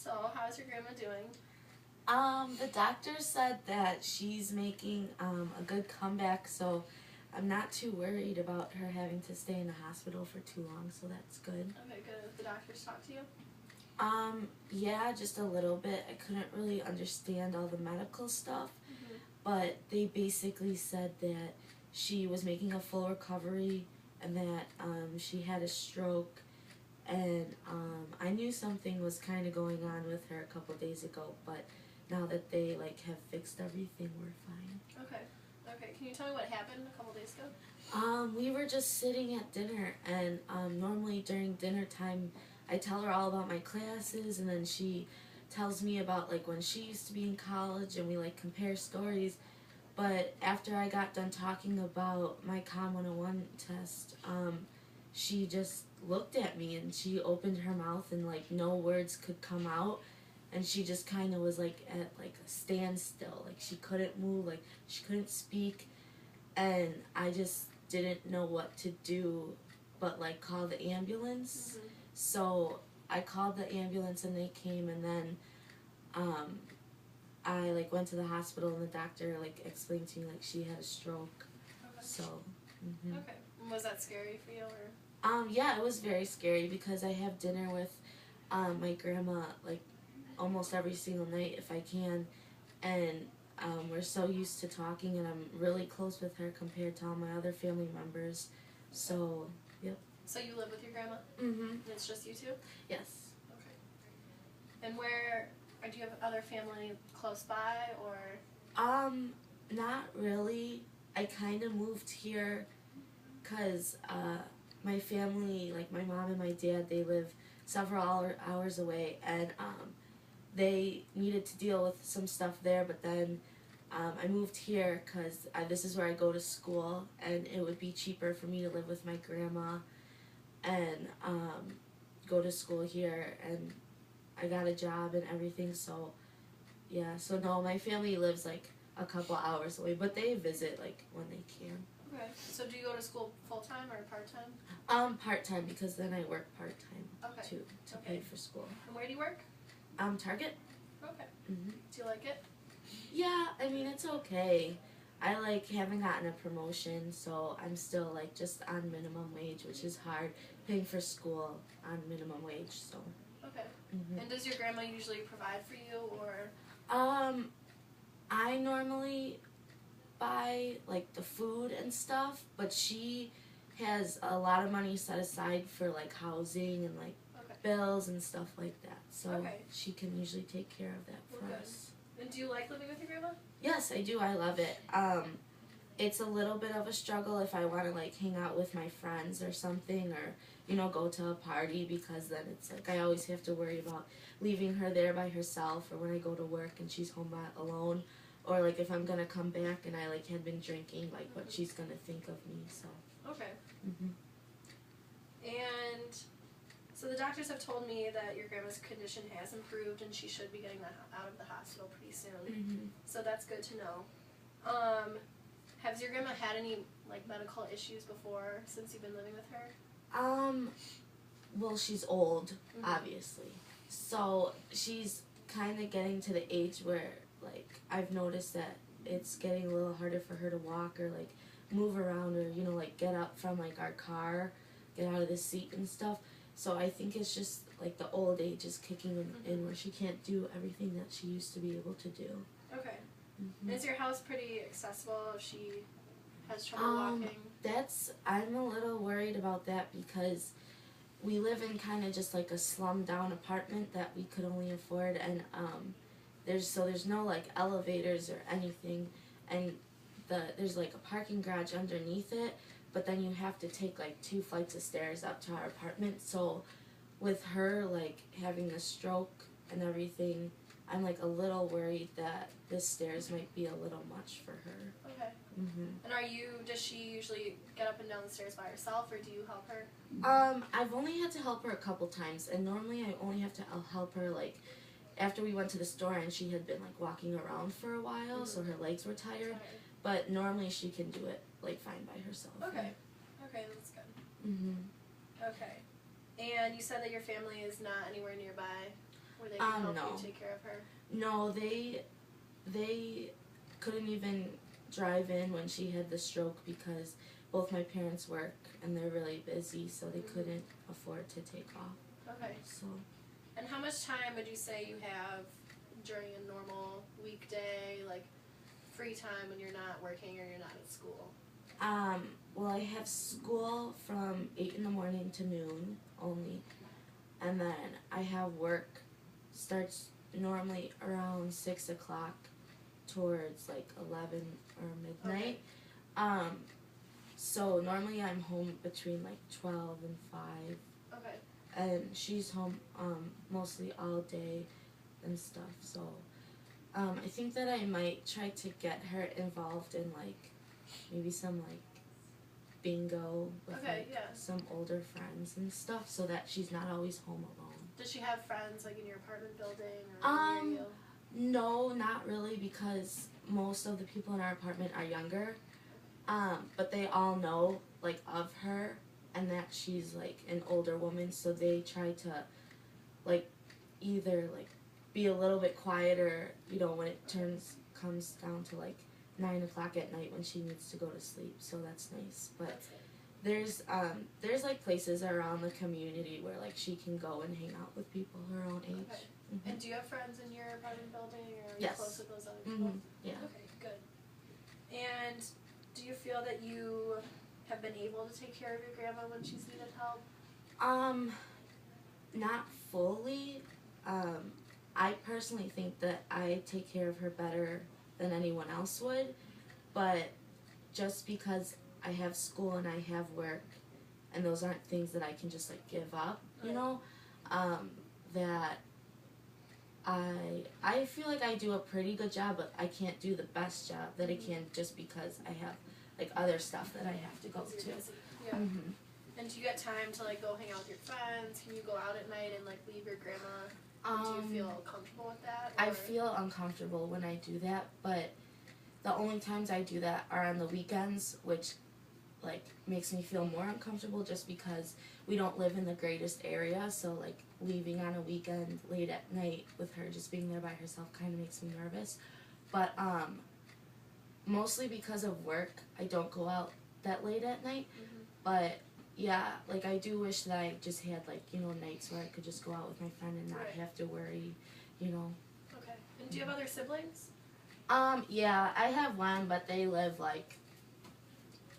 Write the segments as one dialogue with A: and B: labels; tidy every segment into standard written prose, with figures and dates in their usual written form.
A: So, how's your grandma doing?
B: The doctor said that she's making a good comeback, so I'm not too worried about her having to stay in the hospital for too long, so that's good.
A: Okay, good. The doctors talk to you?
B: Yeah, just a little bit. I couldn't really understand all the medical stuff, but they basically said that she was making a full recovery and that she had a stroke. And I knew something was kind of going on with her a couple days ago, but now that they have fixed everything, we're fine.
A: Okay. Okay, can you tell me what happened a couple days ago?
B: We were just sitting at dinner, and normally during dinner time, I tell her all about my classes, and then she tells me about when she used to be in college, and we compare stories. But after I got done talking about my Com 101 test, she just looked at me and she opened her mouth and no words could come out, and she just kind of was at a standstill, she couldn't move, she couldn't speak, and I just didn't know what to do but call the ambulance. So I called the ambulance and they came, and then I went to the hospital, and the doctor explained to me she had a stroke.
A: Okay.
B: So
A: Okay. Was that scary for you, or?
B: Yeah, it was very scary because I have dinner with my grandma almost every single night if I can, and we're so used to talking, and I'm really close with her compared to all my other family members. So, yep.
A: So you live with your grandma?
B: And
A: it's just you two?
B: Yes.
A: Okay. And do you have other family close by, or?
B: Not really. I kind of moved here because my family, my mom and my dad, they live several hours away, and they needed to deal with some stuff there, but then I moved here because this is where I go to school, and it would be cheaper for me to live with my grandma and go to school here, and I got a job and everything, so yeah. So no, my family lives a couple hours away, but they visit when they can.
A: Okay. So do you go to school full-time or part-time?
B: Part-time, because then I work part-time too, to pay for school.
A: And where do you work?
B: Target.
A: Okay.
B: Do
A: you like it?
B: Yeah, I mean, it's okay. I haven't gotten a promotion, so I'm still just on minimum wage, which is hard, paying for school on minimum wage, so.
A: Okay. And does your grandma usually provide for you, or?
B: I normally buy the food and stuff, but she has a lot of money set aside for housing and bills and stuff like that, so she can usually take care of that for us.
A: And do you like living with your grandma?
B: Yes, I do. I love it. It's a little bit of a struggle if I want to hang out with my friends or something, or go to a party, because then it's I always have to worry about leaving her there by herself, or when I go to work and she's home alone, or if I'm gonna come back and I had been drinking, what she's gonna think of me. So.
A: Okay. And so the doctors have told me that your grandma's condition has improved and she should be getting out of the hospital pretty soon. So that's good to know. Has your grandma had any medical issues before since you've been living with her?
B: Well, she's old, obviously. So she's kind of getting to the age where I've noticed that it's getting a little harder for her to walk or move around, or get up from our car, get out of the seat and stuff. So I think it's just the old age is kicking in where she can't do everything that she used to be able to do.
A: Okay. And is your house pretty accessible if she has trouble walking?
B: I'm a little worried about that because we live in kind of just a slummed down apartment that we could only afford, and there's no elevators or anything, and there's a parking garage underneath it, but then you have to take 2 flights of stairs up to our apartment. So with her having a stroke and everything, I'm a little worried that the stairs might be a little much for her.
A: Okay. And does she usually get up and down the stairs by herself, or do you help her?
B: I've only had to help her a couple times, and normally I only have to help her after we went to the store and she had been walking around for a while, so her legs were tired. But normally she can do it fine by herself.
A: Okay. Okay, that's good. Okay. And you said that your family is not anywhere nearby? where they can help
B: no.
A: you take care of her?
B: No, they couldn't even drive in when she had the stroke because both my parents work and they're really busy, so they couldn't afford to take off.
A: Okay.
B: So.
A: And how much time would you say you have during a normal weekday, like free time when you're not working or you're not at school?
B: Well, I have school from 8 in the morning to noon only, and then I have work starts normally around 6 o'clock towards like 11 or midnight.
A: Okay.
B: So normally I'm home between like 12 and 5.
A: Okay.
B: And she's home mostly all day and stuff. So I think that I might try to get her involved in like maybe some like bingo with like some older friends and stuff, so that she's not always home alone.
A: Does she have friends like in your apartment building or near you?
B: No, not really, because most of the people in our apartment are younger. But they all know like of her and that she's like an older woman, so they try to like either like be a little bit quieter, you know, when it comes down to like 9 o'clock at night when she needs to go to sleep. So that's nice. But there's like places around the community where like she can go and hang out with people her own age.
A: Okay.
B: Mm-hmm.
A: And do you have friends in your apartment building, or are you
B: Yes.
A: close with those other people?
B: Yeah.
A: Okay, good. And do you feel that you have been able to take care of your grandma when she's needed help?
B: Not fully. I personally think that I take care of her better than anyone else would, but just because I have school and I have work, and those aren't things that I can just like give up, you know, that I feel like I do a pretty good job, but I can't do the best job that I can just because I have like other stuff that I have to go to.
A: Yeah.
B: Mm-hmm.
A: And do you get time to like go hang out with your friends? Can you go out at night and like leave your grandma? Do you feel comfortable with that?
B: I feel uncomfortable when I do that, but the only times I do that are on the weekends, which like makes me feel more uncomfortable just because we don't live in the greatest area, so like leaving on a weekend late at night with her just being there by herself kind of makes me nervous. But mostly because of work, I don't go out that late at night. But yeah, like I do wish that I just had like, you know, nights where I could just go out with my friend and not have to worry, you know.
A: Okay. And do you have other siblings?
B: Yeah, I have one, but they live like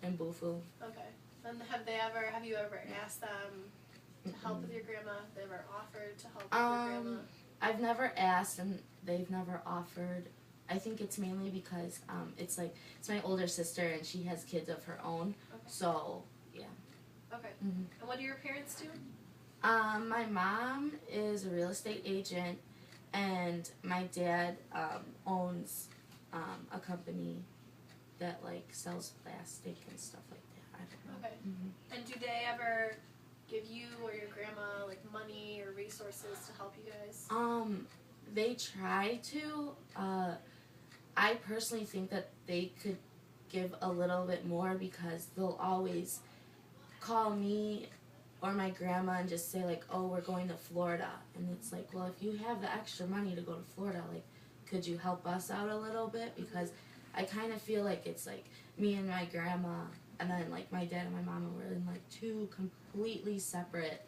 B: in Bufu.
A: Okay. And have you ever asked them to help with your grandma? Have they ever offered to help with your grandma?
B: I've never asked and they've never offered. I think it's mainly because it's my older sister and she has kids of her own.
A: Okay.
B: So, yeah.
A: Okay.
B: Mm-hmm.
A: And what do your parents do?
B: My mom is a real estate agent and my dad owns a company that like sells plastic and stuff like that. I don't know.
A: Okay.
B: Mm-hmm.
A: And do they ever give you or your grandma like money or resources to help you guys?
B: They try to. I personally think that they could give a little bit more because they'll always call me or my grandma and just say like, oh, we're going to Florida. And it's like, well, if you have the extra money to go to Florida, like, could you help us out a little bit? Because I kind of feel like it's like me and my grandma and then like my dad and my mama were in like two completely separate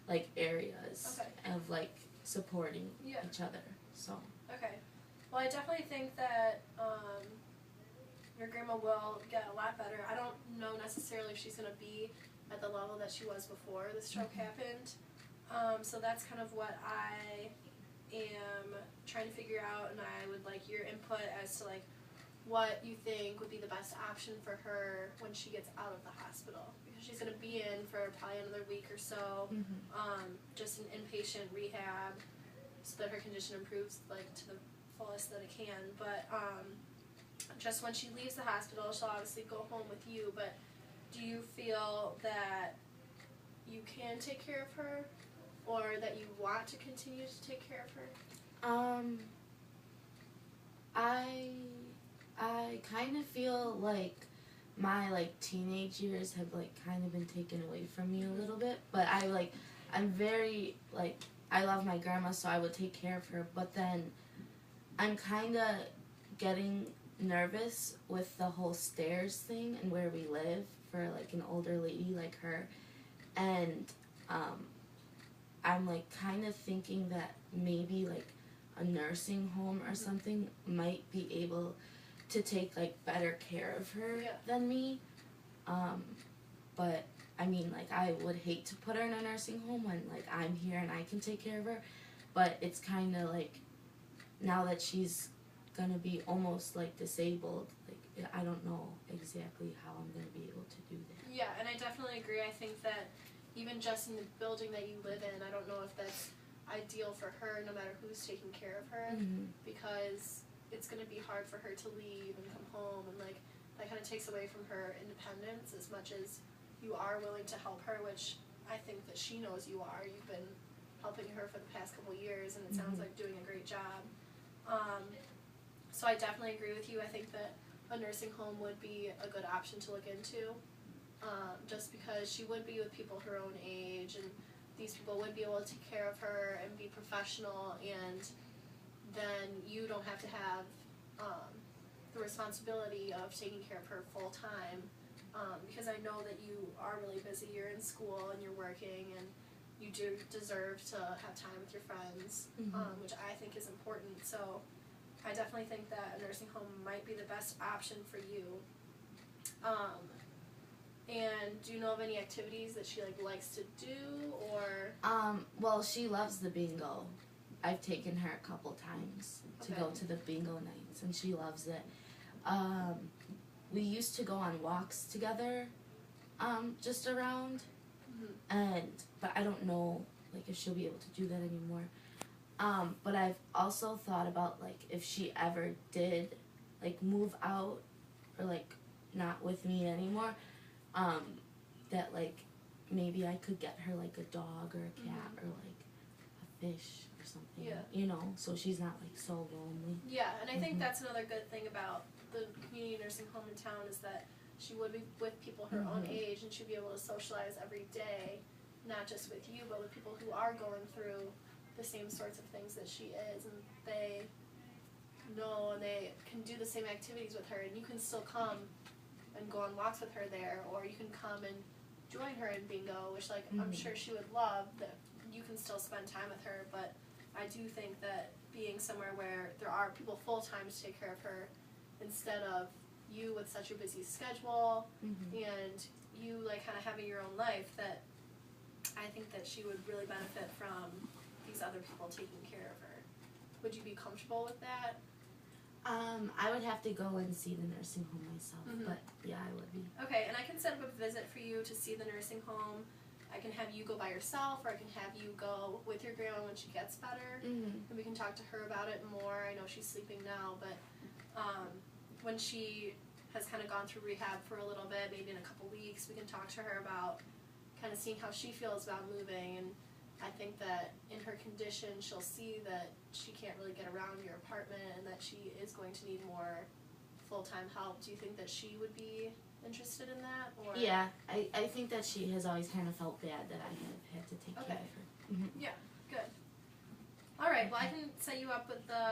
B: like areas of like supporting each other. So.
A: Okay. Well, I definitely think that your grandma will get a lot better. I don't know necessarily if she's going to be at the level that she was before the stroke happened. So that's kind of what I am trying to figure out, and I would like your input as to like what you think would be the best option for her when she gets out of the hospital, because she's going to be in for probably another week or so, just an inpatient rehab so that her condition improves like to the fullest that it can. But just when she leaves the hospital, she'll obviously go home with you, but do you feel that you can take care of her, or that you want to continue to take care of her?
B: I kind of feel like my like teenage years have like kind of been taken away from me a little bit, but I'm very like I love my grandma, so I would take care of her. But then I'm kind of getting nervous with the whole stairs thing and where we live for like an older lady like her. And I'm like kind of thinking that maybe like a nursing home or something might be able to take like better care of her than me. But I mean, like, I would hate to put her in a nursing home when like I'm here and I can take care of her. But it's kind of like now that she's gonna be almost like disabled, like I don't know exactly how I'm gonna be able to do that.
A: Yeah, and I definitely agree. I think that even just in the building that you live in, I don't know if that's ideal for her, no matter who's taking care of her, because it's going to be hard for her to leave and come home, and like that kind of takes away from her independence as much as you are willing to help her, which I think that she knows you are. You've been helping her for the past couple years, and it sounds like doing a great job. So I definitely agree with you. I think that a nursing home would be a good option to look into, just because she would be with people her own age, and these people would be able to take care of her and be professional, and then you don't have to have the responsibility of taking care of her full time, because I know that you are really busy. You're in school and you're working, and you do deserve to have time with your friends, which I think is important. So I definitely think that a nursing home might be the best option for you. And do you know of any activities that she like likes to do, or?
B: Well, she loves the bingo. I've taken her a couple times to go to the bingo nights, and she loves it. We used to go on walks together, just around, but I don't know like if she'll be able to do that anymore. But I've also thought about like if she ever did like move out or like not with me anymore, that like maybe I could get her like a dog or a cat or like a fish or something, you know, so she's not like so lonely.
A: Yeah, and I think that's another good thing about the community nursing home in town is that she would be with people her own age, and she'd be able to socialize every day, not just with you, but with people who are going through the same sorts of things that she is, and they know and they can do the same activities with her, and you can still come and go on walks with her there, or you can come and join her in bingo, which like I'm sure she would love, that you can still spend time with her. But I do think that being somewhere where there are people full time to take care of her, instead of you with such a busy schedule and you like kind of having your own life, that I think that she would really benefit from these other people taking care of her. Would you be comfortable with that?
B: I would have to go and see the nursing home myself, but yeah, I would be.
A: Okay, and I can set up a visit for you to see the nursing home. I can have you go by yourself, or I can have you go with your grandma when she gets better, and we can talk to her about it more. I know she's sleeping now, but when she has kind of gone through rehab for a little bit, maybe in a couple weeks, we can talk to her about kind of seeing how she feels about moving. And I think that in her condition, she'll see that she can't really get around your apartment and that she is going to need more full-time help. Do you think that she would be interested in that? Or?
B: Yeah, I think that she has always kind of felt bad that I have had to take care of her.
A: Yeah, good. All right, well, I can set you up with the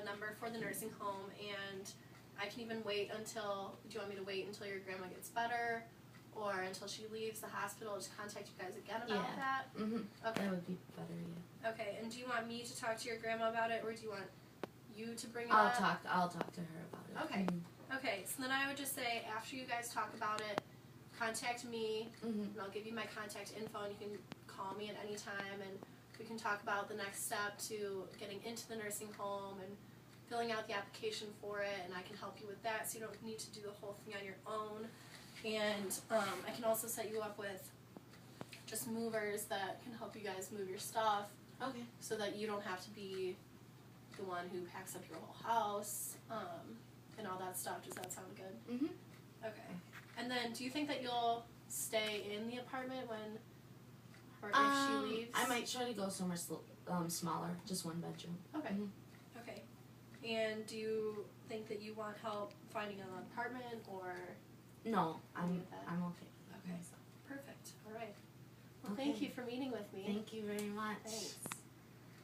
A: number for the nursing home, and I can even wait until, do you want me to wait until your grandma gets better? Or until she leaves the hospital, just contact you guys again about that? Okay.
B: That would be better, yeah.
A: Okay, and do you want me to talk to your grandma about it, or do you want you to bring it up?
B: I'll talk to her about it.
A: Okay. Okay, so then I would just say, after you guys talk about it, contact me, and I'll give you my contact info, and you can call me at any time, and we can talk about the next step to getting into the nursing home and filling out the application for it, and I can help you with that, so you don't need to do the whole thing on your own. And I can also set you up with just movers that can help you guys move your stuff.
B: Okay.
A: So that you don't have to be the one who packs up your whole house and all that stuff. Does that sound good? Okay. And then do you think that you'll stay in the apartment when, or if she leaves?
B: I might try to go somewhere smaller, just one bedroom.
A: Okay. Okay. And do you think that you want help finding an apartment, or?
B: No, I'm okay with that.
A: Okay, perfect. All right. Well,
B: Okay.
A: thank you for meeting with me.
B: Thank you very much.
A: Thanks.